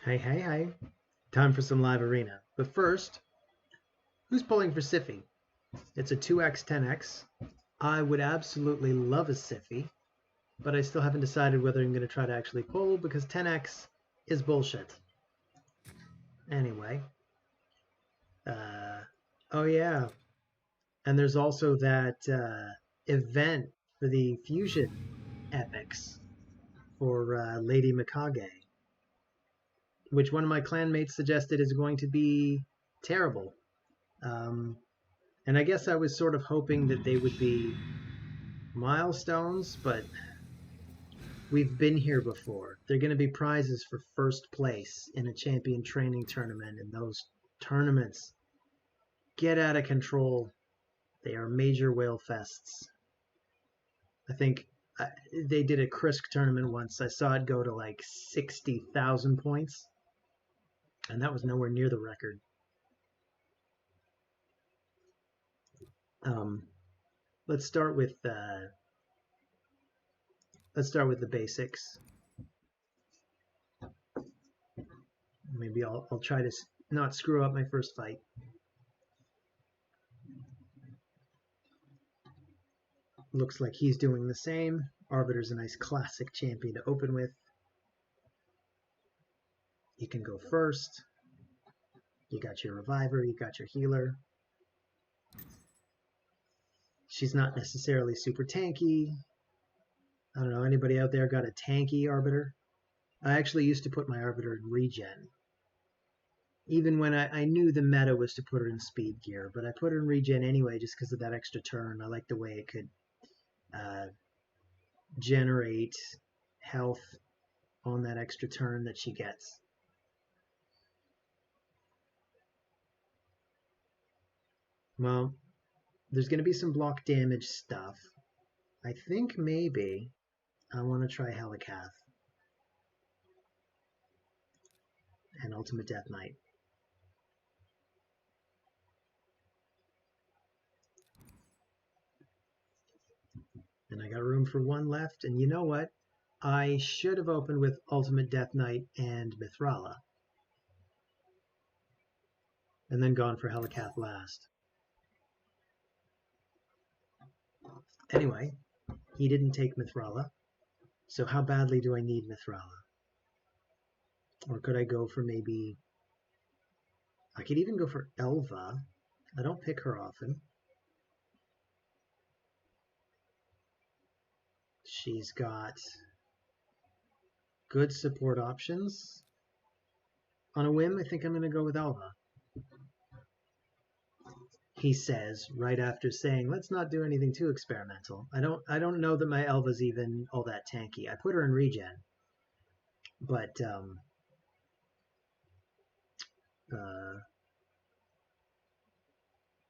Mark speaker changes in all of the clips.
Speaker 1: Hey, hey, hey. Time for some live arena. But first, who's pulling for Siffy? It's a 2x 10x. I would absolutely love a Siffy, but I still haven't decided whether I'm going to try to actually pull because 10x is bullshit. Anyway. Oh yeah. And there's also that event for the Fusion Epics for Lady Mikage, which one of my clanmates suggested is going to be terrible. Um, And I guess I was sort of hoping that they would be milestones, but we've been here before. They're going to be prizes for first place in a champion training tournament, and those tournaments get out of control. They are major whale fests. I think they did a Krisk tournament once. I saw it go to like 60,000 points, and that was nowhere near the record. Um, let's start with the basics. Maybe I'll try to not screw up my first fight. Looks like he's doing the same. Arbiter's a nice classic champion to open with. You can go first. You got your reviver, you got your healer. She's not necessarily super tanky. I don't know, anybody out there got a tanky Arbiter? I actually used to put my Arbiter in regen. Even when I knew the meta was to put her in speed gear, but I put her in regen anyway just because of that extra turn. I like the way it could generate health on that extra turn that she gets. Well, there's going to be some block damage stuff. I think maybe I want to try Helicath and Ultimate Death Knight. And I got room for one left. And you know what? I should have opened with Ultimate Death Knight and Mithrala. And then gone for Helicath last. Anyway, he didn't take Mithrala. So how badly do I need Mithrala? Or could I go for maybe... I could even go for Elva. I don't pick her often. She's got good support options. On a whim, I think I'm going to go with Elva. He says right after saying, let's not do anything too experimental. I don't know that my Elva's even all that tanky. I put her in regen. But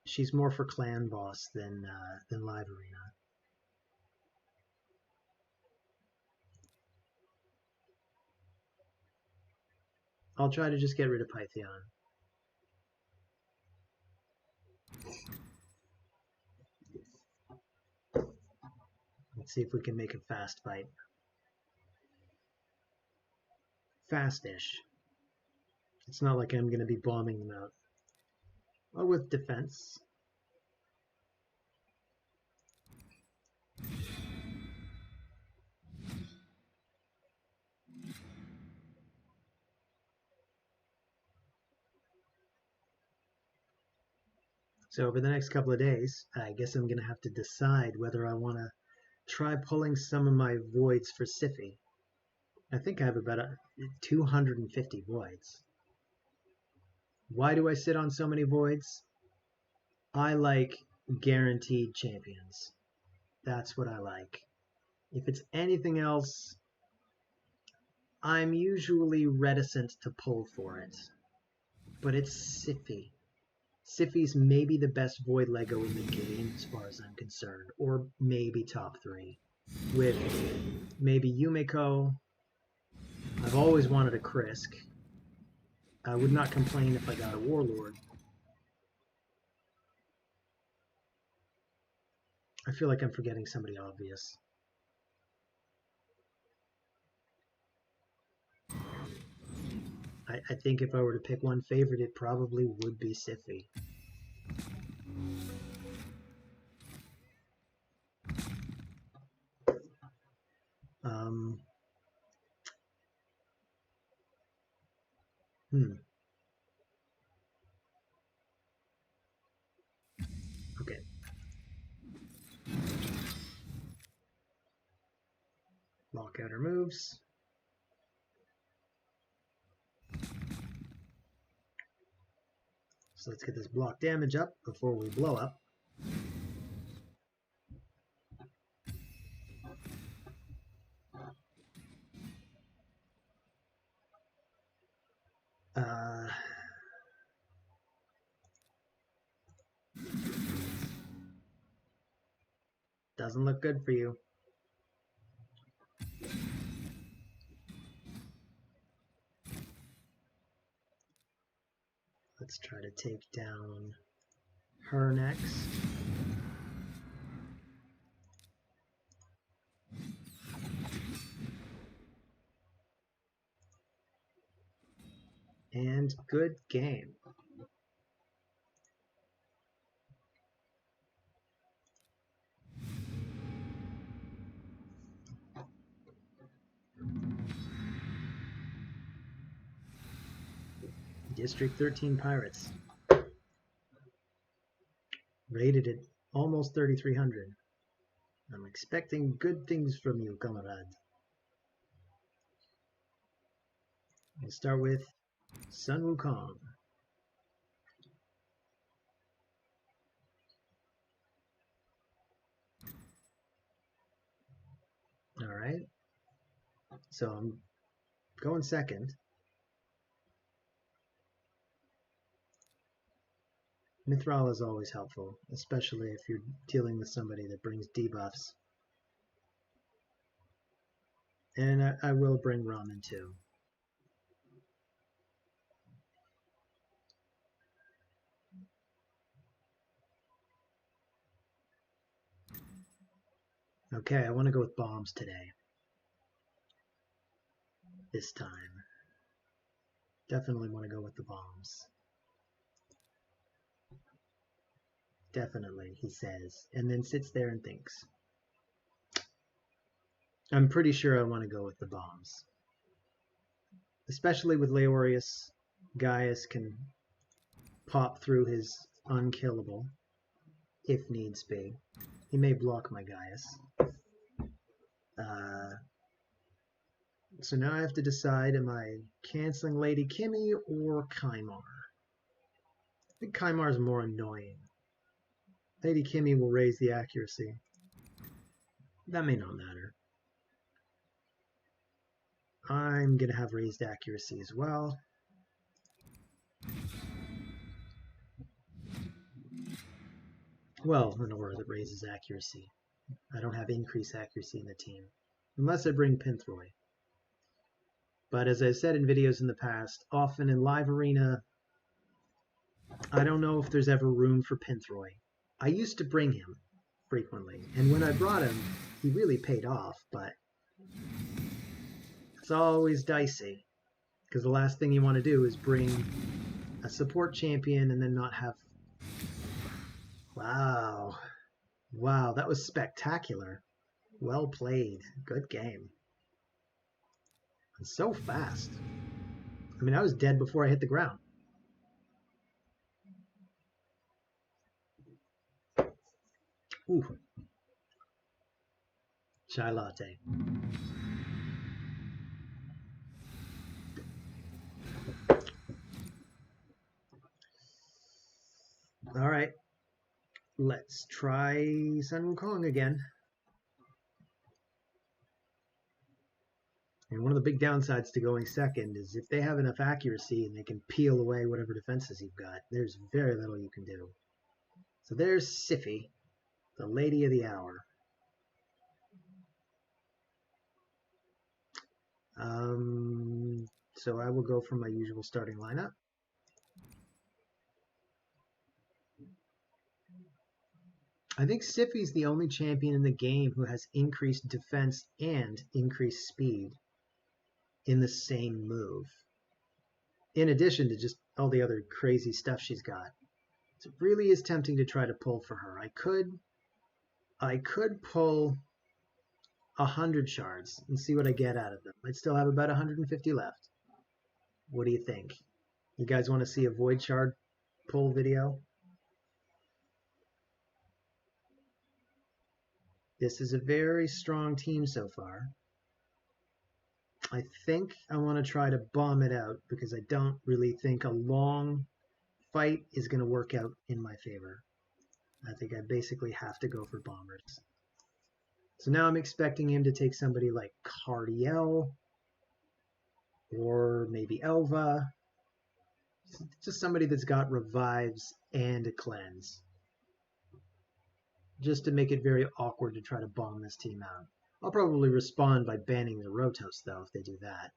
Speaker 1: she's more for clan boss than live arena. I'll try to just get rid of Pythion. Let's see if we can make a fast fight. Fast-ish. It's not like I'm going to be bombing them out. Oh, with defense. So over the next couple of days, I guess I'm going to have to decide whether I want to try pulling some of my voids for Siffy. I think I have about 250 voids. Why do I sit on so many voids? I like guaranteed champions. That's what I like. If it's anything else, I'm usually reticent to pull for it. But it's Siffy. Siffy's maybe the best void Lego in the game as far as I'm concerned, or maybe top 3. With maybe Yumiko. I've always wanted a Krisk. I would not complain if I got a Warlord. I feel like I'm forgetting somebody obvious. I think if I were to pick one favorite, it probably would be Sify. Okay. Lock out her moves. So let's get this block damage up before we blow up. Doesn't look good for you. Let's try to take down her next. And good game. District 13 Pirates. Rated at almost 3,300. I'm expecting good things from you, comrade. We'll start with Sun Wukong. Alright. So I'm going second. Mithril is always helpful, especially if you're dealing with somebody that brings debuffs. And I will bring Ramen too. Okay, I want to go with bombs today. This time. Definitely want to go with the bombs. Definitely, he says, and then sits there and thinks. I'm pretty sure I want to go with the bombs. Especially with Leorius, Gaius can pop through his unkillable, if needs be. He may block my Gaius. So now I have to decide, am I canceling Lady Kimmy or Kymar? I think Kymar is more annoying. Lady Kimmy will raise the accuracy. That may not matter. I'm going to have raised accuracy as well. Well, an aura that raises accuracy. I don't have increased accuracy in the team. Unless I bring Pinthroy. But as I've said in videos in the past, often in live arena, I don't know if there's ever room for Pinthroy. I used to bring him frequently, and when I brought him, he really paid off, but it's always dicey, because the last thing you want to do is bring a support champion and then not have... Wow. Wow, that was spectacular. Well played. Good game. And so fast. I mean, I was dead before I hit the ground. Ooh. Chai latte. All right. Let's try Sun Wukong again. And one of the big downsides to going second is if they have enough accuracy and they can peel away whatever defenses you've got, there's very little you can do. So there's Sify, the lady of the hour. So I will go for my usual starting lineup. I think Sify's the only champion in the game who has increased defense and increased speed in the same move. in addition to just all the other crazy stuff she's got. So it really is tempting to try to pull for her. I could pull 100 shards and see what I get out of them. I'd still have about 150 left. What do you think? You guys want to see a void shard pull video? This is a very strong team so far. I think I want to try to bomb it out because I don't really think a long fight is going to work out in my favor. I think I basically have to go for bombers. So now I'm expecting him to take somebody like Cardiel or maybe Elva. Just somebody that's got revives and a cleanse. Just to make it very awkward to try to bomb this team out. I'll probably respond by banning the Rotos, though, if they do that.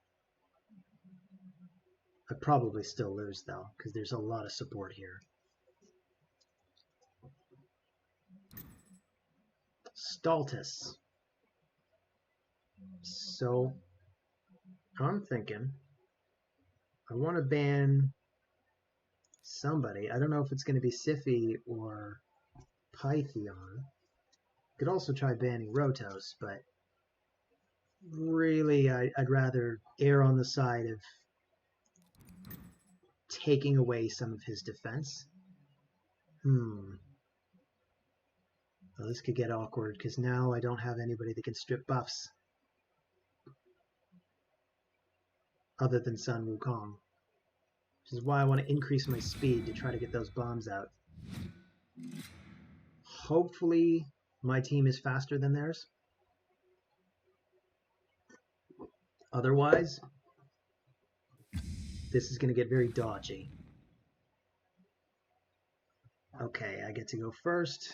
Speaker 1: I'd probably still lose, though, because there's a lot of support here. Stultus. So, I'm thinking I want to ban somebody. I don't know if it's going to be Siphi or Pythion. Could also try banning Rotos, but really I'd rather err on the side of taking away some of his defense. Well, this could get awkward because now I don't have anybody that can strip buffs other than Sun Wukong, which is why I want to increase my speed to try to get those bombs out. Hopefully my team is faster than theirs. Otherwise, this is going to get very dodgy. Okay, I get to go first.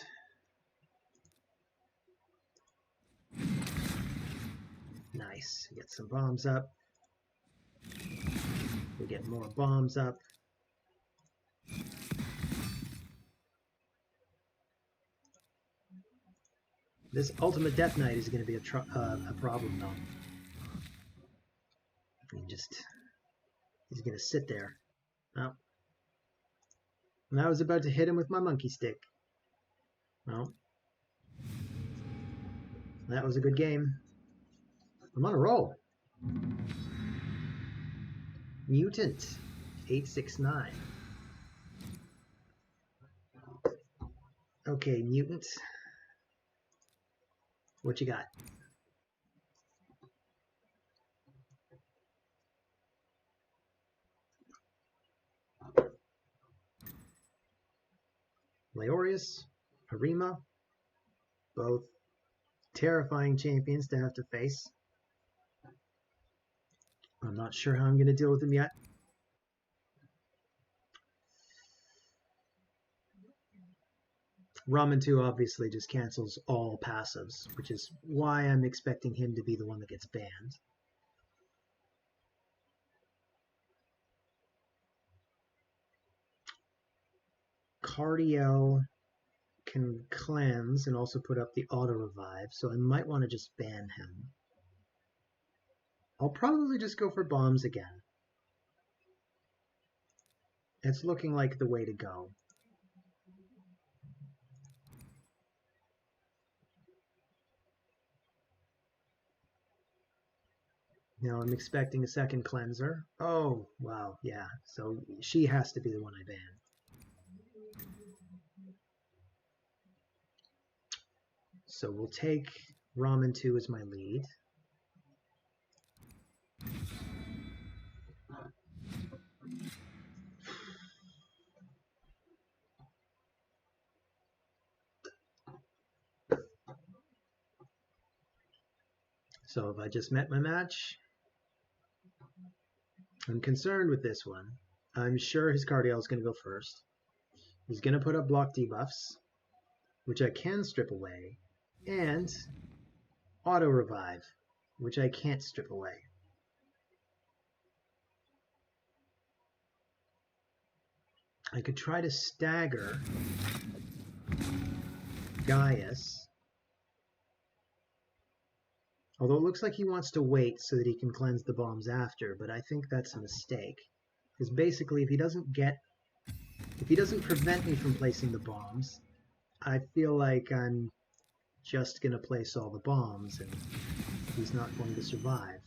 Speaker 1: Nice. Get some bombs up. We get more bombs up. This ultimate Death Knight is going to be a problem, though. He's going to sit there. Oh. And I was about to hit him with my monkey stick. Well, that was a good game. I'm on a roll. Mutant 869. Okay, Mutant. What you got? Leorius, Harima, both terrifying champions to have to face. I'm not sure how I'm going to deal with them yet. Ramen 2 obviously just cancels all passives, which is why I'm expecting him to be the one that gets banned. Cardiel can cleanse and also put up the auto revive, so I might want to just ban him. I'll probably just go for bombs again. It's looking like the way to go. Now I'm expecting a second cleanser. Oh, wow, yeah. So she has to be the one I ban. So we'll take Ramen 2 as my lead. So if I just met my match, I'm concerned with this one. I'm sure his Cardiel is going to go first. He's going to put up block debuffs, which I can strip away, and auto revive, which I can't strip away. I could try to stagger Gaius, although it looks like he wants to wait so that he can cleanse the bombs after, but I think that's a mistake. Because basically, if he doesn't prevent me from placing the bombs, I feel like I'm just going to place all the bombs and he's not going to survive.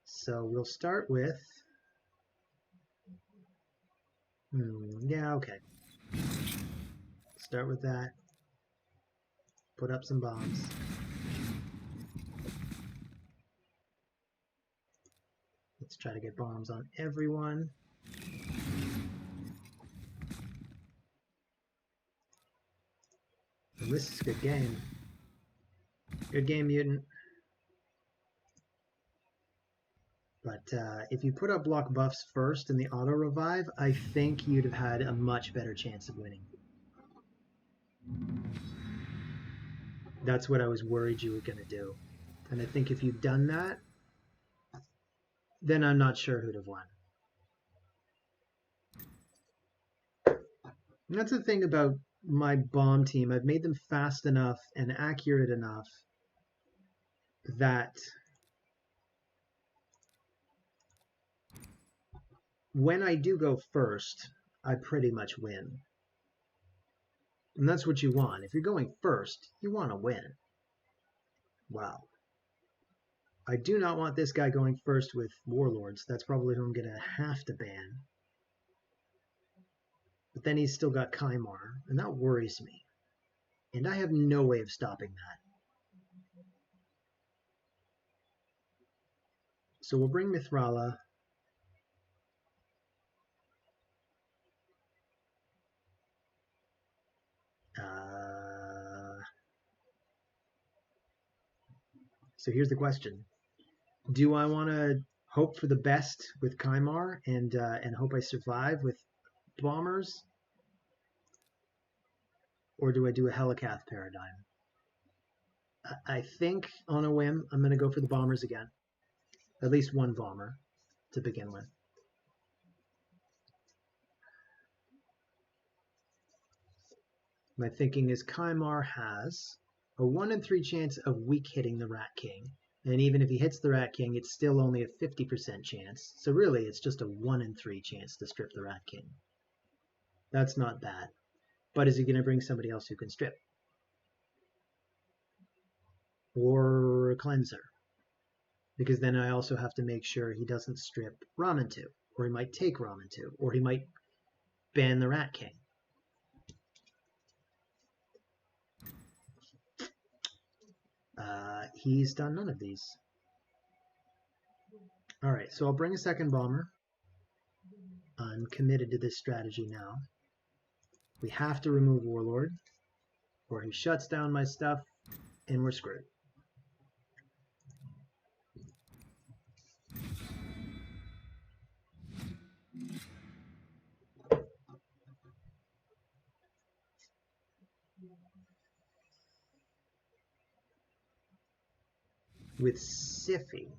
Speaker 1: So we'll start with... yeah, okay. Start with that. Put up some bombs. Let's try to get bombs on everyone. And this is a good game. Good game, Mutant. But if you put up block buffs first in the auto revive, I think you'd have had a much better chance of winning. That's what I was worried you were going to do. And I think if you'd done that, then I'm not sure who'd have won. And that's the thing about my bomb team. I've made them fast enough and accurate enough that when I do go first, I pretty much win. And that's what you want. If you're going first, you want to win. Wow. I do not want this guy going first with Warlords. That's probably who I'm going to have to ban. But then he's still got Kaimar, and that worries me. And I have no way of stopping that. So we'll bring Mithrala. So here's the question. Do I want to hope for the best with Kaimar and hope I survive with bombers? Or do I do a Helicath paradigm? I think on a whim I'm going to go for the bombers again. At least one bomber to begin with. My thinking is Kaimar has a 1 in 3 chance of weak hitting the Rat King. And even if he hits the Rat King, it's still only a 50% chance. So really, it's just a 1 in 3 chance to strip the Rat King. That's not bad. But is he going to bring somebody else who can strip? Or a Cleanser? Because then I also have to make sure he doesn't strip Ramantu. Or he might take Ramantu. Or he might ban the Rat King. He's done none of these. Alright, so I'll bring a second bomber. I'm committed to this strategy now. We have to remove Warlord, or he shuts down my stuff, and we're screwed. With Siphi,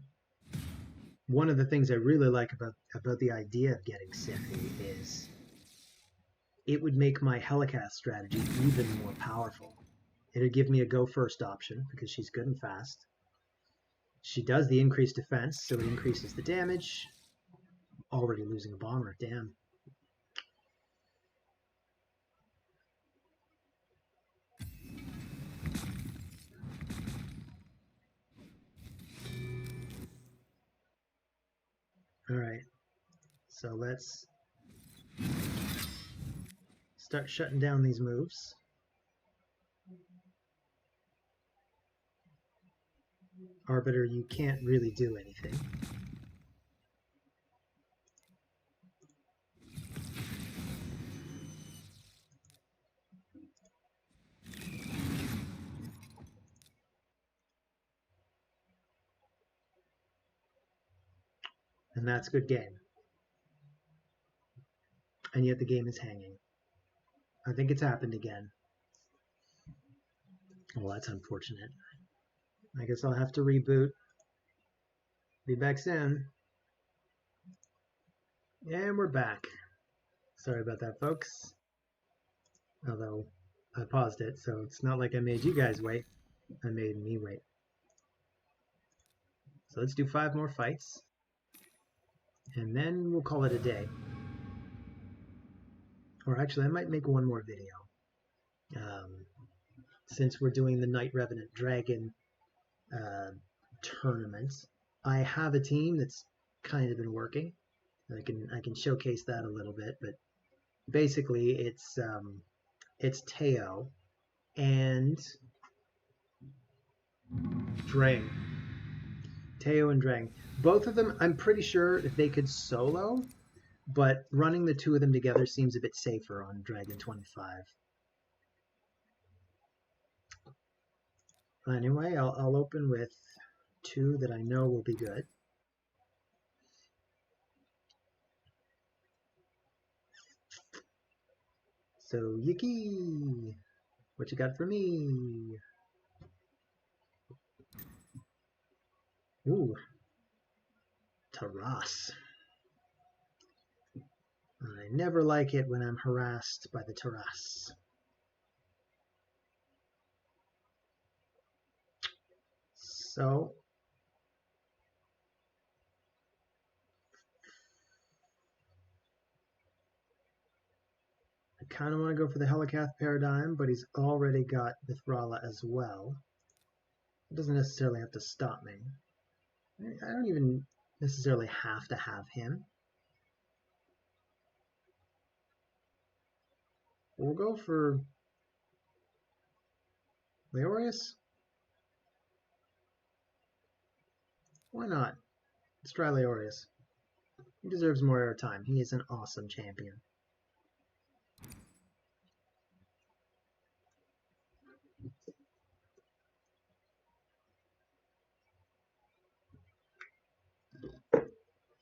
Speaker 1: one of the things I really like about the idea of getting Siphi is it would make my Helicath strategy even more powerful. It would give me a go first option because she's good and fast. She does the increased defense, so it increases the damage. Already losing a bomber, damn. Alright, so let's start shutting down these moves. Arbiter, you can't really do anything. And that's good game. And yet the game is hanging. I think it's happened again. Well, that's unfortunate. I guess I'll have to reboot. Be back soon. And we're back. Sorry about that, folks. Although I paused it, so it's not like I made you guys wait. I made me wait. So let's do 5 more fights. And then we'll call it a day. Or actually, I might make one more video. Since we're doing the Night Revenant Dragon tournament, I have a team that's kind of been working. I can showcase that a little bit, but basically it's Teo and Drang. Teo and Drang. Both of them, I'm pretty sure if they could solo, but running the two of them together seems a bit safer on Dragon 25. Anyway, I'll open with two that I know will be good. So, Yiki, what you got for me? Ooh, Taras. I never like it when I'm harassed by the Taras. So, I kind of want to go for the Helicath paradigm, but he's already got Mithrala as well. It doesn't necessarily have to stop me. I don't even necessarily have to have him. We'll go for Leorius. Why not? Let's try Leorius. He deserves more airtime. He is an awesome champion.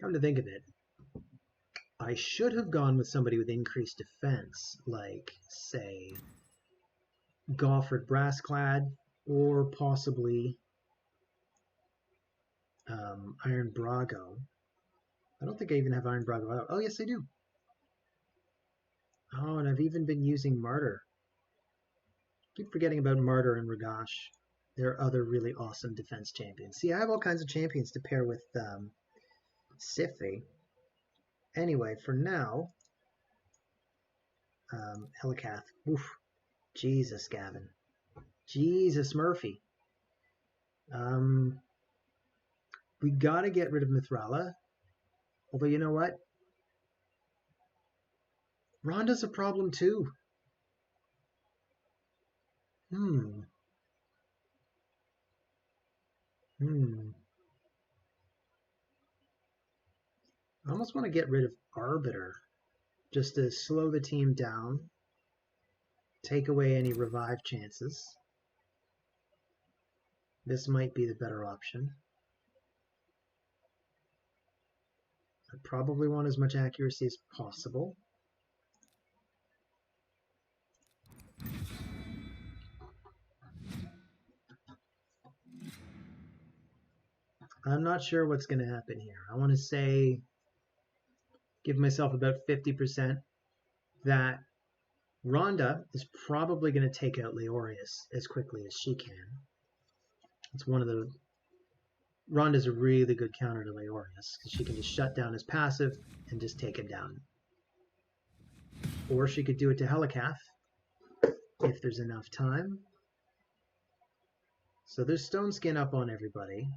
Speaker 1: Come to think of it, I should have gone with somebody with increased defense, like, say, Gofford Brassclad, or possibly Iron Brago. I don't think I even have Iron Brago. Oh, yes, I do. Oh, and I've even been using Martyr. Keep forgetting about Martyr and Ragash. There are other really awesome defense champions. See, I have all kinds of champions to pair with Siffi. Anyway, for now, Helicath. Oof. Jesus, Gavin. Jesus, Murphy. We gotta get rid of Mithrala. Although, you know what? Rhonda's a problem too. I almost want to get rid of Arbiter, just to slow the team down, take away any revive chances. This might be the better option. I probably want as much accuracy as possible. I'm not sure what's going to happen here. I want to say, give myself about 50% that Rhonda is probably going to take out Leorius as quickly as she can. It's one of the... Rhonda's a really good counter to Leorius, because she can just shut down his passive and just take him down. Or she could do it to Helicath, if there's enough time. So there's Stone Skin up on everybody.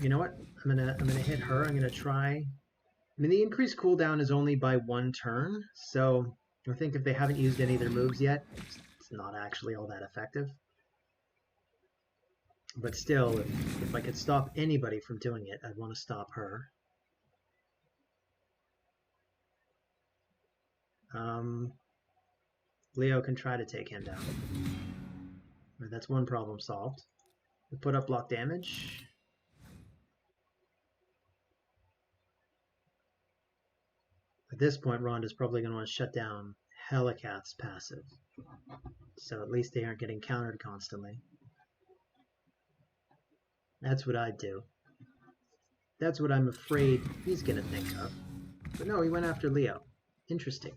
Speaker 1: You know what? I'm gonna hit her. I'm gonna try. I mean, the increased cooldown is only by 1 turn, so I think if they haven't used any of their moves yet, it's not actually all that effective. But still, if I could stop anybody from doing it, I'd want to stop her. Leo can try to take him down. That's one problem solved. We put up block damage. At this point, Rhonda's probably going to want to shut down Helicath's passive. So at least they aren't getting countered constantly. That's what I'd do. That's what I'm afraid he's going to think of. But no, he went after Leo. Interesting.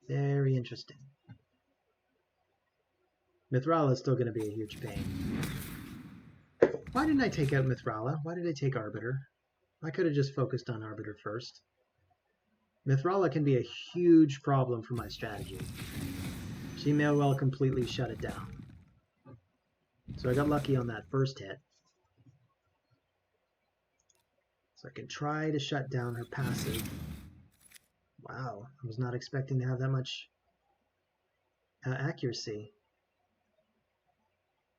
Speaker 1: Very interesting. Mithrala is still going to be a huge pain. Why didn't I take out Mithrala? Why did I take Arbiter? I could have just focused on Arbiter first. Mithrala can be a huge problem for my strategy. She may well completely shut it down. So I got lucky on that first hit. So I can try to shut down her passive. Wow, I was not expecting to have that much accuracy.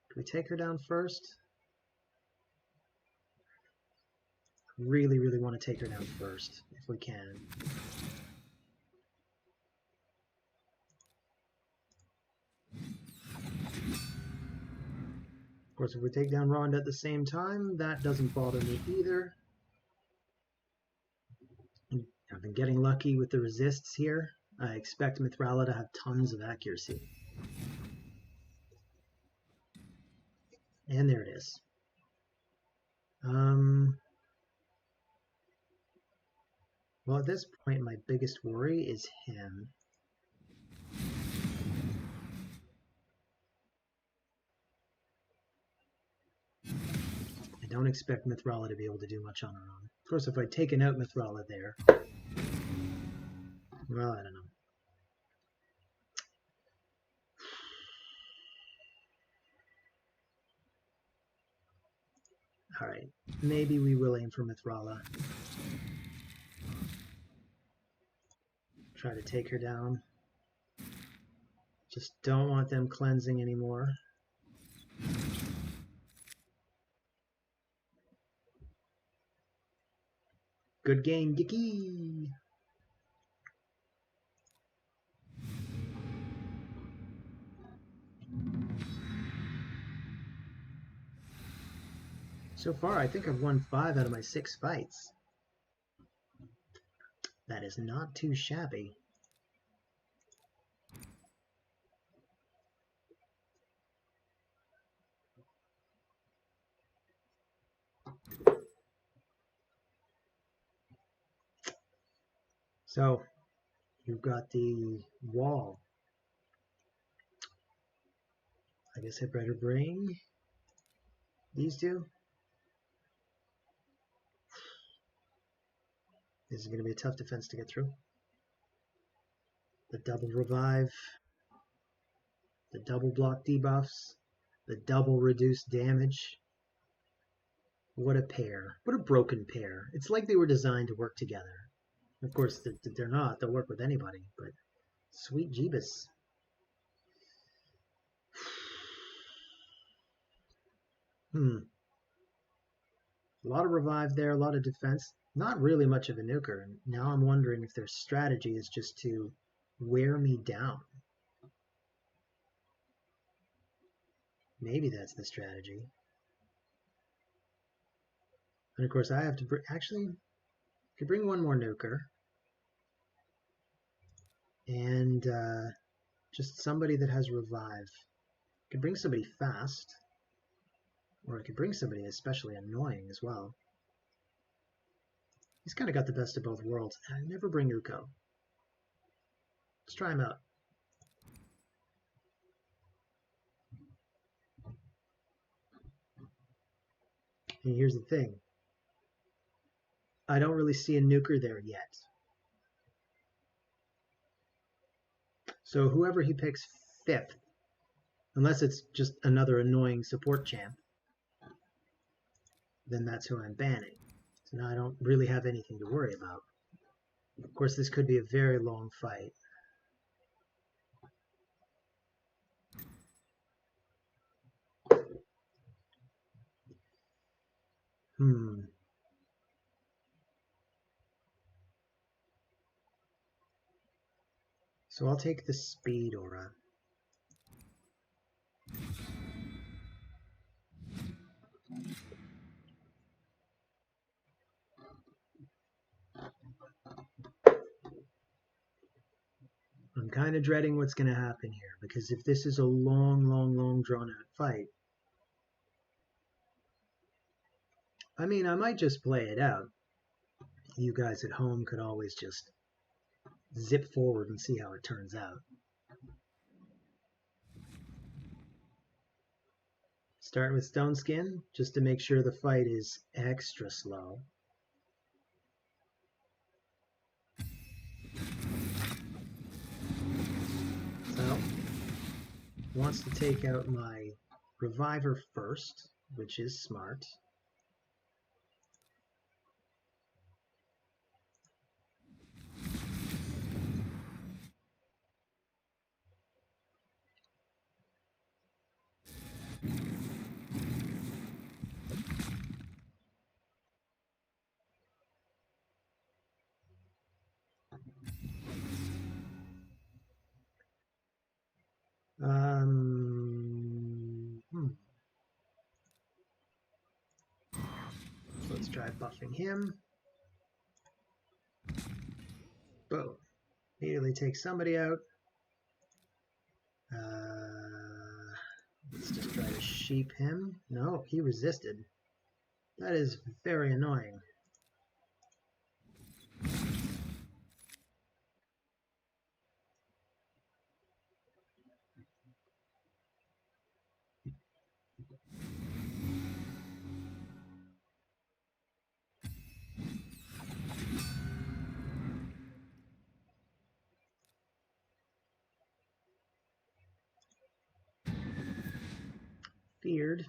Speaker 1: Do we take her down first? Really, really want to take her down first, if we can. Of course, if we take down Rhonda at the same time, that doesn't bother me either. I've been getting lucky with the resists here. I expect Mithrala to have tons of accuracy. And there it is. Well, at this point, my biggest worry is him. I don't expect Mithrala to be able to do much on her own. Of course, if I'd taken out Mithrala there, well, I don't know. Alright, maybe we will aim for Mithrala. Try to take her down. Just don't want them cleansing anymore. Good game, Dicky! So far, I think I've won 5 out of my 6 fights. That is not too shabby. So, you've got the wall. I guess I better bring these two. This is going to be a tough defense to get through. The double revive, the double block debuffs, the double reduced damage. What a pair. What a broken pair. It's like they were designed to work together. Of course, they're not. They'll work with anybody, but sweet Jeebus. A lot of revive there, a lot of defense. Not really much of a nuker. Now I'm wondering if their strategy is just to wear me down. Maybe that's the strategy. And of course I have to actually could bring one more nuker. And just somebody that has revive. Could bring somebody fast. Or I could bring somebody especially annoying as well. He's kind of got the best of both worlds. I never bring Uko. Let's try him out. And here's the thing. I don't really see a nuker there yet. So whoever he picks 5th, unless it's just another annoying support champ, then that's who I'm banning. So now I don't really have anything to worry about. Of course, this could be a very long fight. So I'll take the speed aura. I'm kind of dreading what's going to happen here, because if this is a long drawn out fight, I mean, I might just play it out. You guys at home could always just zip forward and see how it turns out. Starting with Stone Skin, just to make sure the fight is extra slow. So, wants to take out my Reviver first, which is smart. Let's try buffing him. Boom. Immediately take somebody out. Let's just try to sheep him. No, he resisted. That is very annoying. Feared.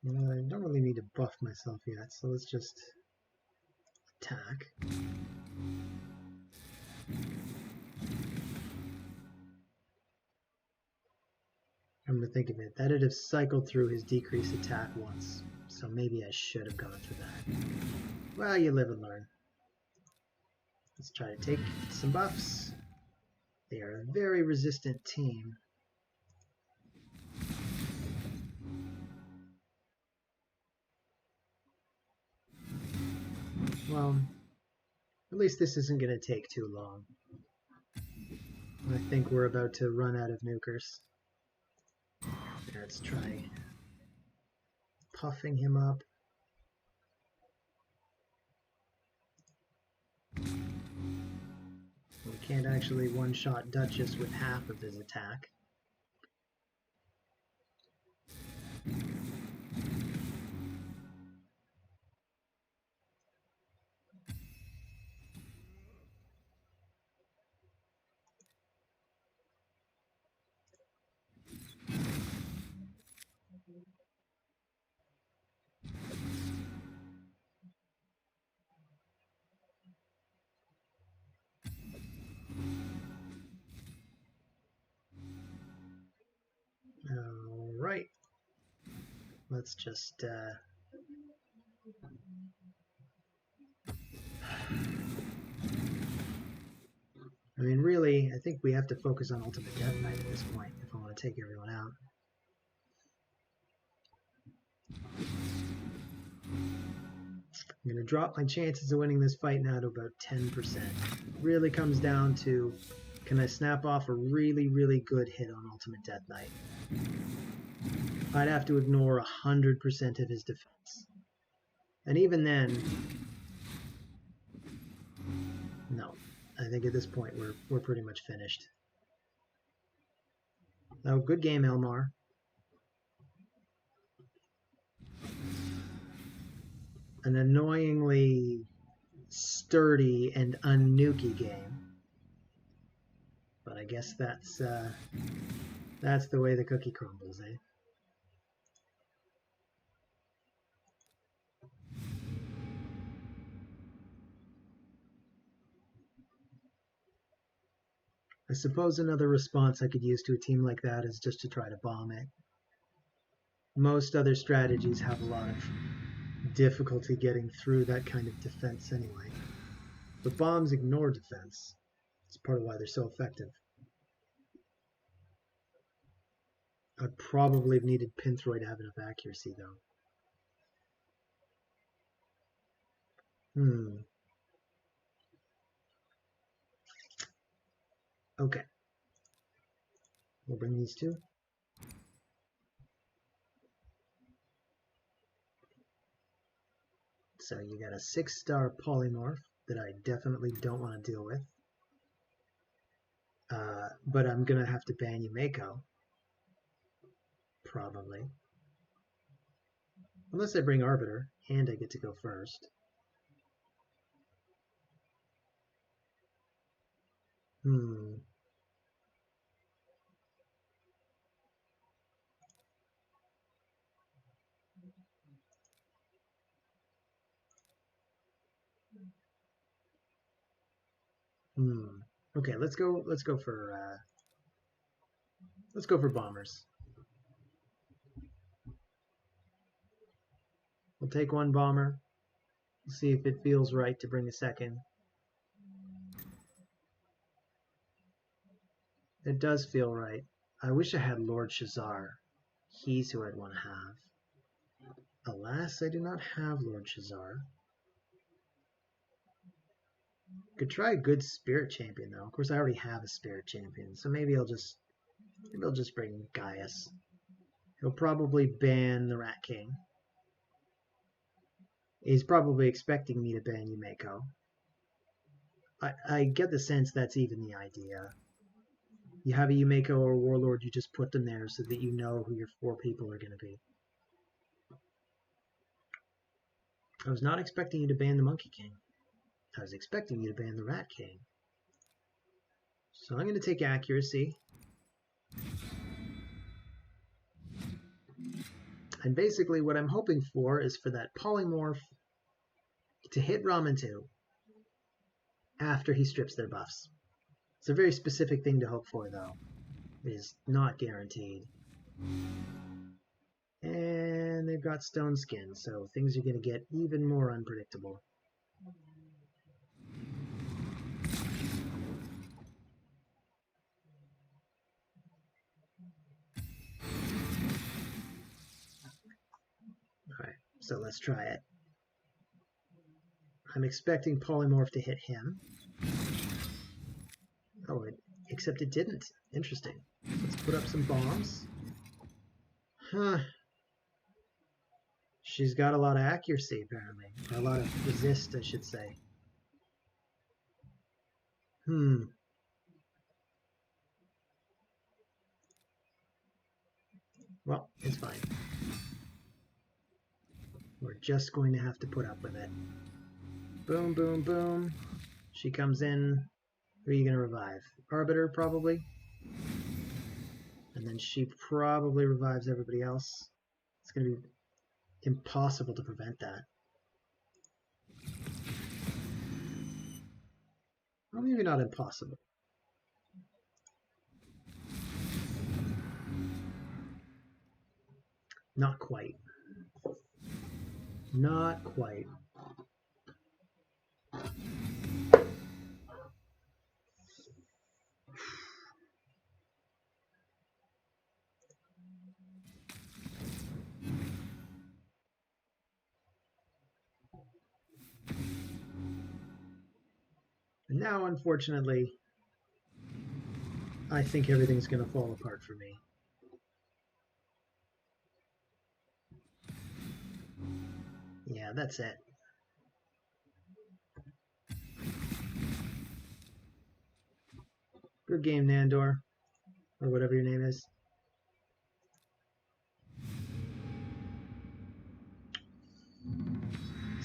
Speaker 1: Well, I don't really need to buff myself yet, so let's just attack. Come to think of it, that'd have cycled through his decreased attack once, so maybe I should have gone for that. Well, you live and learn. Let's try to take some buffs. They are a very resistant team. Well, at least this isn't going to take too long. I think we're about to run out of nukers. Let's try puffing him up. We can't actually one-shot Duchess with half of his attack. Alright. Let's just I mean, really, I think we have to focus on Ultimate Death Knight at this point if I want to take everyone out. I'm going to drop my chances of winning this fight now to about 10%. It really comes down to, can I snap off a really, really good hit on Ultimate Death Knight? I'd have to ignore 100% of his defense. And even then, no. I think at this point we're pretty much finished. Oh, good game, Elmar. An annoyingly sturdy and un-nuky game. But I guess that's the way the cookie crumbles, eh? I suppose another response I could use to a team like that is just to try to bomb it. Most other strategies have a lot of difficulty getting through that kind of defense anyway. But bombs ignore defense. It's part of why they're so effective. I'd probably have needed Pinthroid to have enough accuracy, though. Okay. We'll bring these two. So you got a 6-star polymorph that I definitely don't want to deal with. But I'm going to have to ban Yumeko. Probably. Unless I bring Arbiter, and I get to go first. Okay, let's go for bombers. We'll take one bomber. We'll see if it feels right to bring a second. It does feel right. I wish I had Lord Shazar. He's who I'd want to have. Alas, I do not have Lord Shazar. Could try a good spirit champion though. Of course, I already have a spirit champion, so maybe I'll just bring Gaius. He'll probably ban the Rat King. He's probably expecting me to ban Yumeko. I get the sense that's even the idea. You have a Yumeko or a Warlord, you just put them there so that you know who your 4 people are going to be. I was not expecting you to ban the Monkey King. I was expecting you to ban the Rat King. So I'm going to take accuracy. And basically what I'm hoping for is for that polymorph to hit Ramen 2 after he strips their buffs. It's a very specific thing to hope for, though. It is not guaranteed. And they've got stone skin, so things are going to get even more unpredictable. Alright, so let's try it. I'm expecting polymorph to hit him. Oh, except it didn't. Interesting. Let's put up some bombs. Huh. She's got a lot of accuracy, apparently. Or a lot of resist, I should say. Well, it's fine. We're just going to have to put up with it. Boom, boom, boom. She comes in. Who are you going to revive? Arbiter, probably. And then she probably revives everybody else. It's going to be impossible to prevent that. Well, maybe not impossible. Not quite. Not quite. And now, unfortunately, I think everything's going to fall apart for me. Yeah, that's it. Good game, Nandor. Or whatever your name is.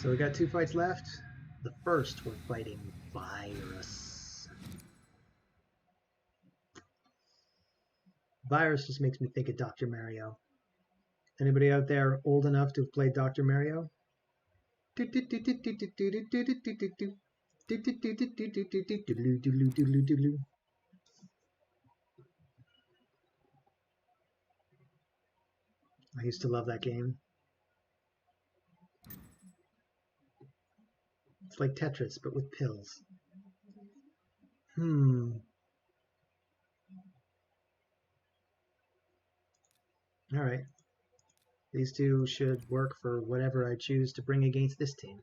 Speaker 1: So we got 2 fights left. The first, we're fighting Virus. Virus just makes me think of Dr. Mario. Anybody out there old enough to have played Dr. Mario? I used to love that game. It's like Tetris, but with pills. Alright. These two should work for whatever I choose to bring against this team.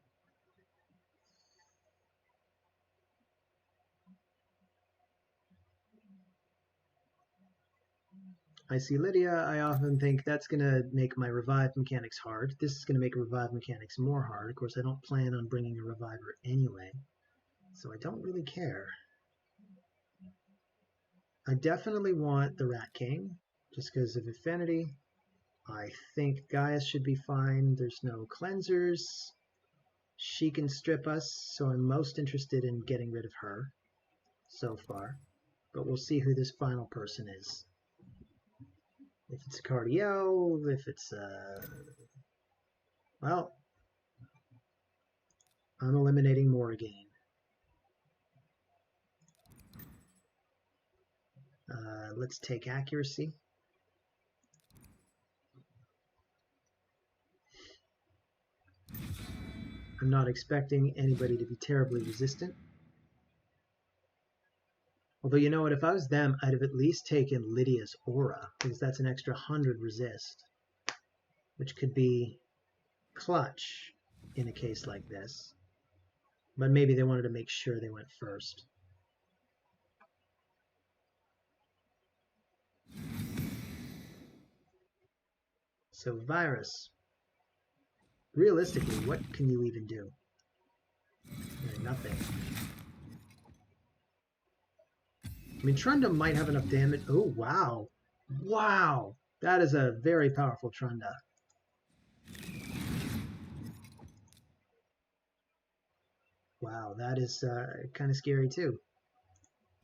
Speaker 1: I see Lydia, I often think that's going to make my revive mechanics hard. This is going to make revive mechanics more hard. Of course, I don't plan on bringing a reviver anyway, so I don't really care. I definitely want the Rat King, just because of affinity. I think Gaius should be fine. There's no cleansers. She can strip us, so I'm most interested in getting rid of her so far. But we'll see who this final person is. If it's a cardio, if it's well, I'm eliminating Morrigan. Let's take accuracy. I'm not expecting anybody to be terribly resistant. Although, you know what, if I was them, I'd have at least taken Lydia's aura, because that's an extra 100 resist, which could be clutch in a case like this. But maybe they wanted to make sure they went first. So, Virus. Realistically, what can you even do? Nothing. I mean, Trunda might have enough damage. Oh, wow. Wow. That is a very powerful Trunda. Wow, that is kind of scary too.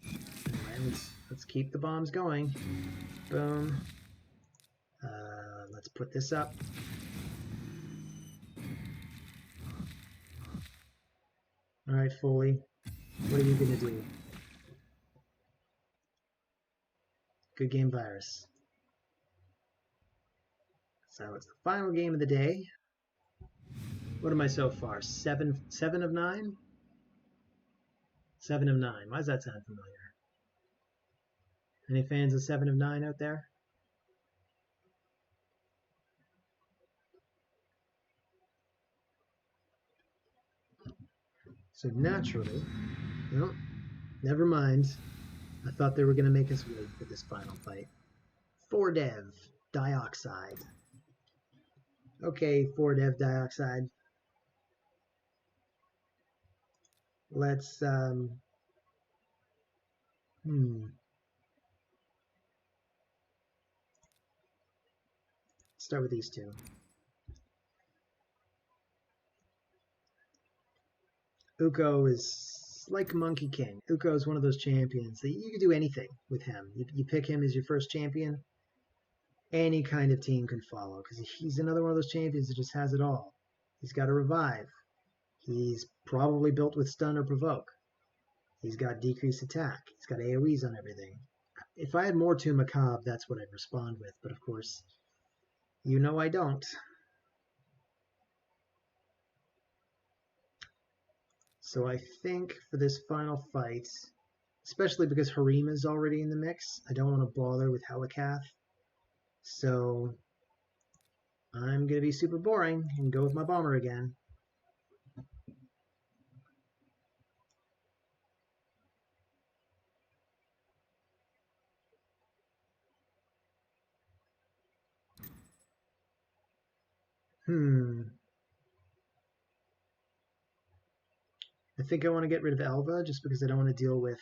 Speaker 1: Anyway, let's keep the bombs going. Boom. Let's put this up. All right, Foley. What are you going to do? Good game, Virus. So it's the final game of the day. What am I so far? 7 of 9? 7 of 9. Why does that sound familiar? Any fans of 7 of 9 out there? So naturally, no, never mind. I thought they were going to make us wait for this final fight. 4-Dev Dioxide. Okay, 4-Dev Dioxide. Let's, start with these two. Uko is like Monkey King. Uko is one of those champions that you can do anything with him. You pick him as your first champion, any kind of team can follow, because he's another one of those champions that just has it all. He's got a revive. He's probably built with stun or provoke. He's got decreased attack. He's got AoEs on everything. If I had more to Macabre, that's what I'd respond with, but of course, you know I don't. So I think for this final fight, especially because Harima is already in the mix, I don't want to bother with Helicath. So I'm going to be super boring and go with my bomber again. I think I want to get rid of Elva just because I don't want to deal with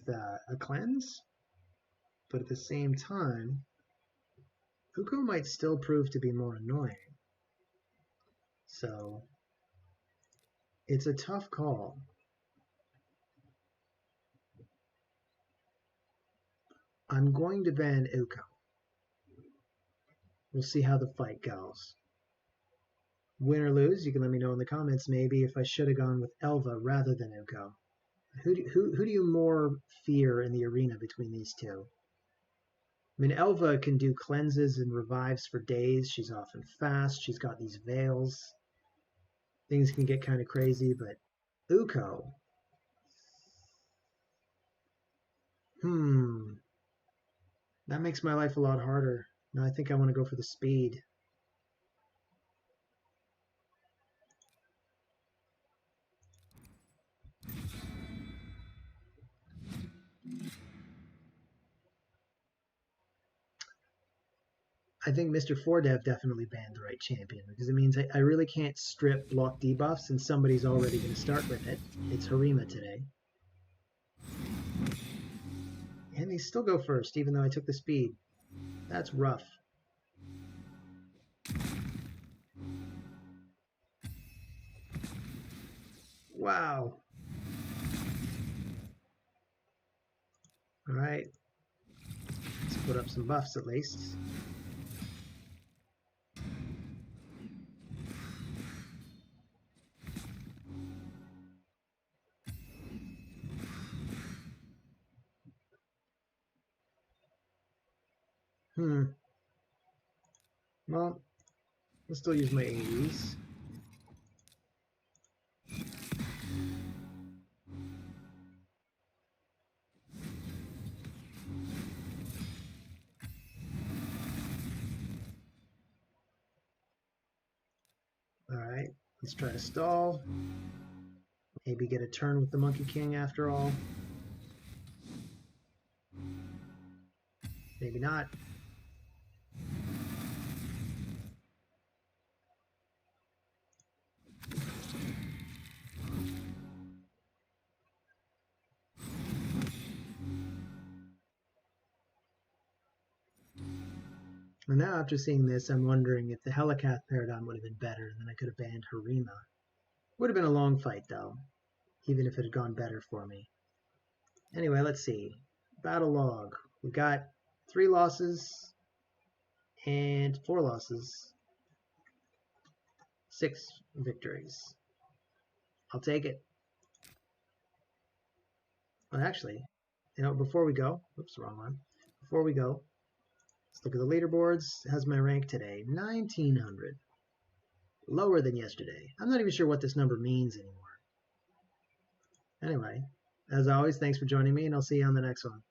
Speaker 1: a cleanse. But at the same time, Uko might still prove to be more annoying. So it's a tough call. I'm going to ban Uko. We'll see how the fight goes. Win or lose, you can let me know in the comments maybe if I should have gone with Elva rather than Uko. Who do you more fear in the arena between these two? I mean, Elva can do cleanses and revives for days. She's often fast. She's got these veils. Things can get kind of crazy, but Uko. That makes my life a lot harder. Now I think I want to go for the speed. I think Mr. Fordev definitely banned the right champion because it means I really can't strip block debuffs and somebody's already going to start with it. It's Harima today. And they still go first even though I took the speed. That's rough. Wow. All right. Let's put up some buffs at least. Well, I'll still use my AEs. Alright, let's try to stall. Maybe get a turn with the Monkey King after all. Maybe not. And now after seeing this, I'm wondering if the Helicath paradigm would have been better, and then I could have banned Harima. Would have been a long fight though, even if it had gone better for me. Anyway, let's see. Battle log. We got 3 losses and 4 losses. 6 victories. I'll take it. Well, actually, before we go, oops, wrong one. Before we go, let's look at the leaderboards. How's my rank today? 1900. Lower than yesterday. I'm not even sure what this number means anymore. Anyway, as always, thanks for joining me, and I'll see you on the next one.